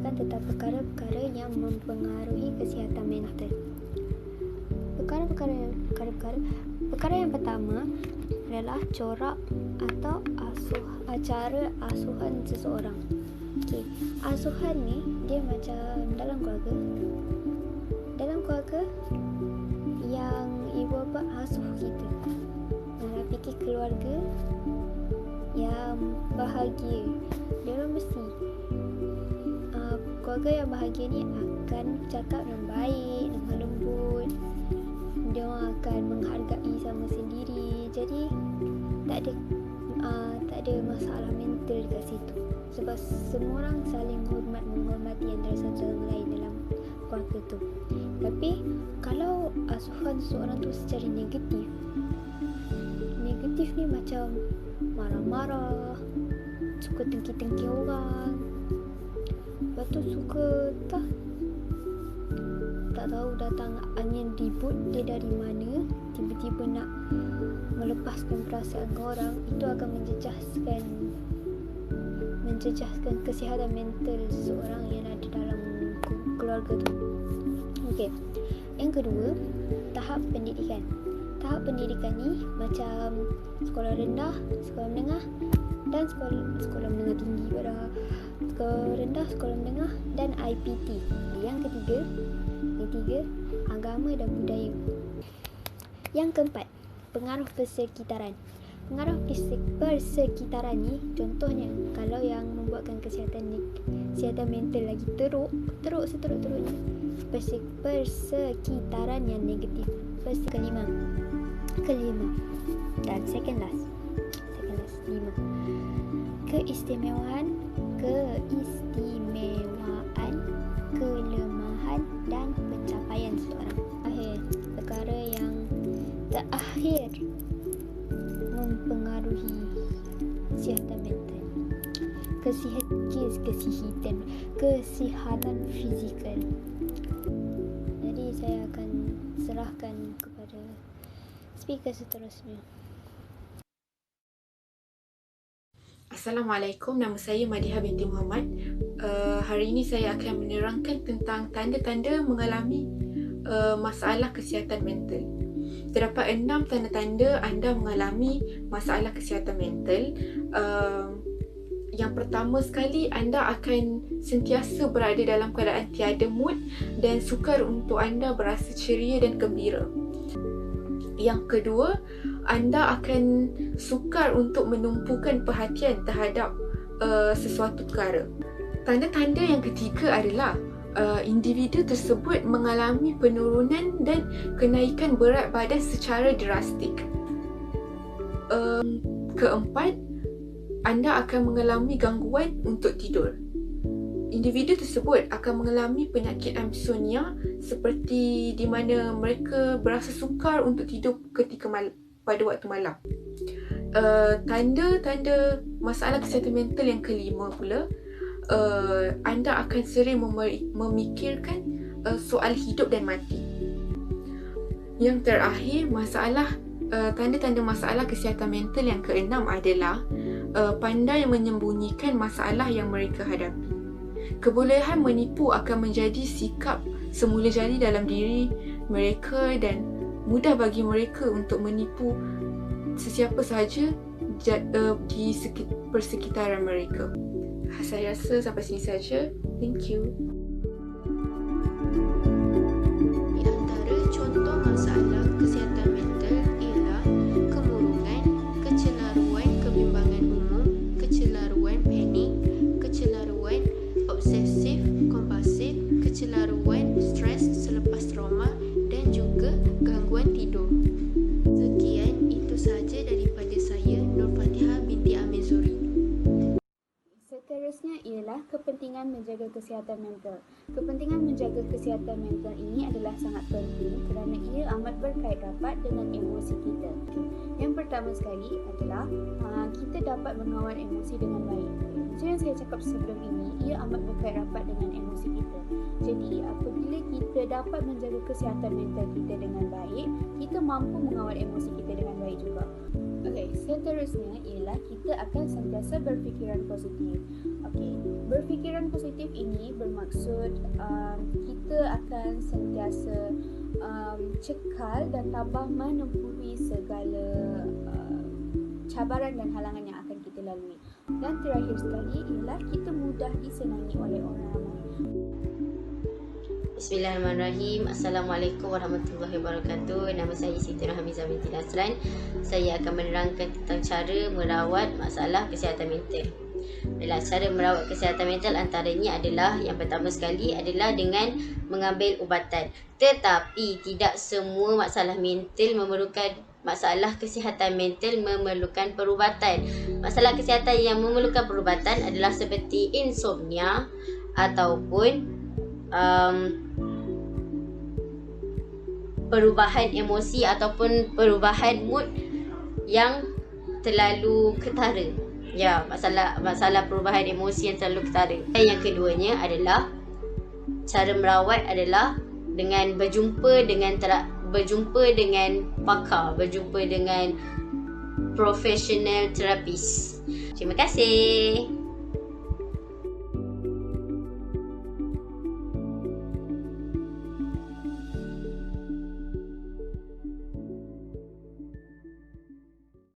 menceritakan tentang perkara-perkara yang mempengaruhi kesihatan mental. Perkara yang pertama adalah corak atau cara asuhan seseorang. Okey, asuhan ni dia macam dalam keluarga yang ibu bapa asuh kita. Kalau fikir keluarga yang bahagia, dia orang mesti keluarga yang bahagia ni akan cakap dengan baik, dengan lembut. Dia orang akan menghargai sama sendiri. Jadi tak ada masalah mental dekat situ. Sebab semua orang saling menghormati antara satu sama lain dalam keluarga tu. Tapi kalau asuhan seseorang tu secara negatif ni macam marah-marah, suka tengki-tengki orang, lepas tu suka tak tahu datang angin ribut dia dari mana, tiba-tiba nak melepaskan perasaan ke orang, itu akan menjejaskan kesihatan mental seseorang yang ada dalam keluarga tu. Okey. Yang kedua, tahap pendidikan. Tahap pendidikan ni macam sekolah rendah, sekolah menengah dan sekolah menengah tinggi pada sekolah rendah, sekolah menengah dan IPT. Yang ketiga, agama dan budaya. Yang keempat, pengaruh persekitaran. Pengaruh persekitaran ni contohnya kalau yang membuatkan kesihatan mental lagi teruk seteruk-teruknya, persekitaran yang negatif. Kelima dan second last 5. Keistimewaan, kelemahan dan pencapaian seseorang. Perkara yang terakhir mempengaruhi kesihatan mental, kesihatan fizikal. Jadi saya akan serahkan kepada speaker seterusnya. Assalamualaikum, nama saya Madiha binti Muhammad. Hari ini saya akan menerangkan tentang tanda-tanda mengalami masalah kesihatan mental. Terdapat 6 tanda-tanda anda mengalami masalah kesihatan mental. Yang pertama sekali, anda akan sentiasa berada dalam keadaan tiada mood dan sukar untuk anda berasa ceria dan gembira. Yang kedua, anda akan sukar untuk menumpukan perhatian terhadap sesuatu perkara. Tanda-tanda yang ketiga adalah individu tersebut mengalami penurunan dan kenaikan berat badan secara drastik. Keempat, anda akan mengalami gangguan untuk tidur. Individu tersebut akan mengalami penyakit insomnia seperti di mana mereka berasa sukar untuk tidur pada waktu malam. Tanda-tanda masalah kesihatan mental yang kelima pula, anda akan sering memikirkan soal hidup dan mati. Yang terakhir, tanda-tanda masalah kesihatan mental yang keenam adalah pandai menyembunyikan masalah yang mereka hadapi. Kebolehan menipu akan menjadi sikap semula jadi dalam diri mereka dan mudah bagi mereka untuk menipu sesiapa sahaja di persekitaran mereka. Saya rasa sampai sini saja. Thank you. Di antara contoh masalah kesihatan mental ialah kemurungan, kecelaruan kebimbangan umum, kecelaruan panik, kecelaruan obsesif kompulsif, kecelaruan stres selepas trauma dan juga gangguan tidur. Sekian, itu sahaja daripada saya, Nur Fatihah binti Amizuri. Seterusnya ialah kepentingan menjaga kesihatan mental. Kepentingan menjaga kesihatan mental ini adalah sangat penting kerana ia amat berkait rapat dengan emosi kita. Yang pertama sekali adalah kita dapat mengawal emosi dengan baik. Macam yang saya cakap sebelum ini, ia amat berkait rapat dengan emosi kita. Jadi apabila kita dapat menjaga kesihatan mental kita dengan baik, kita mampu mengawal emosi kita dengan baik juga. Okey, seterusnya ialah kita akan sentiasa berfikiran positif. Okey, berfikiran positif ini bermaksud kita akan sentiasa cekal dan tabah menempuhi segala cabaran dan halangan yang akan kita lalui. Dan terakhir sekali ialah kita mudah disenangi oleh orang ramai. Bismillahirrahmanirrahim. Assalamualaikum warahmatullahi wabarakatuh. Nama saya Siti Rahmizah binti Nasran. Saya akan menerangkan tentang cara merawat masalah kesihatan mental. Baiklah, cara merawat kesihatan mental antaranya adalah, yang pertama sekali adalah dengan mengambil ubatan. Tetapi tidak semua masalah mental masalah kesihatan mental memerlukan perubatan. Masalah kesihatan yang memerlukan perubatan adalah seperti insomnia ataupun perubahan emosi ataupun perubahan mood yang terlalu ketara. Ya, masalah perubahan emosi yang terlalu ketara. Dan yang keduanya adalah cara merawat adalah dengan berjumpa dengan pakar, berjumpa dengan professional terapis. Terima kasih.